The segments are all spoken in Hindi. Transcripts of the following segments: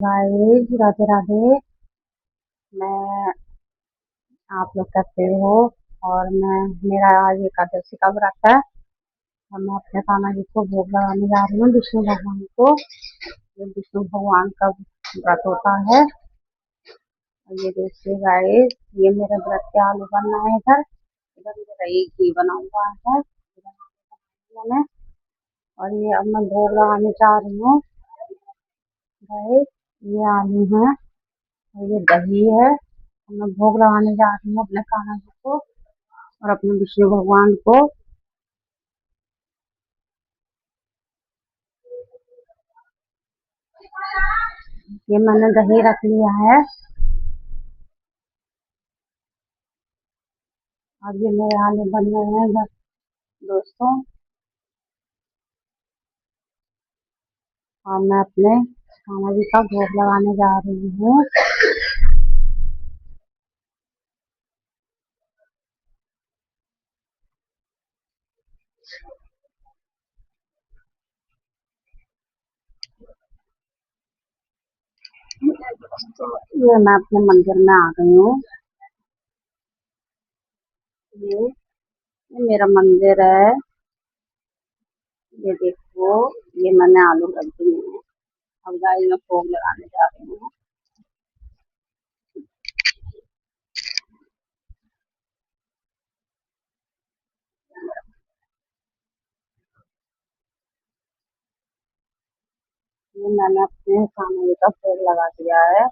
गाइस, राधे राधे। मैं आप लोग कैसे हो? और मेरा आज एकादशी का व्रत है और मैं अपने कान्हा जी को भोग लगाने जा रही हूँ, विष्णु भगवान को। ये विष्णु भगवान का व्रत होता है। और ये देखिए गाइस, ये मेरे व्रत के आलू बन रहे हैं। इधर इधर मेरा एक घी बना हुआ है, इधर मैंने। और ये अब मैं भोग लगाने जा रही हूँ गाइस। ये आलू है और ये दही है। मैं भोग लगाने जा रही हूँ अपने कान्हा जी को और अपने विष्णु भगवान को। ये मैंने दही रख लिया है और ये मेरे आलू बन रहे हैं इधर दोस्तों। और मैं अपने कान्हा जी का भोग लगाने जा रही हूँ। ये मैं अपने मंदिर में आ गई हूँ। ये मेरा मंदिर है। ये देखो, ये मैंने आलू रख दिए हैं। अब गाय में भोग लगाने जा रही हूँ। ये मैंने अपने कान्हा जी का भोग लगा दिया है।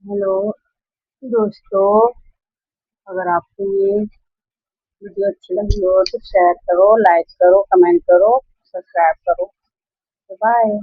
हेलो दोस्तों, अगर आपको ये वीडियो अच्छी लगी हो तो शेयर करो, लाइक करो, कमेंट करो, सब्सक्राइब करो। बाय।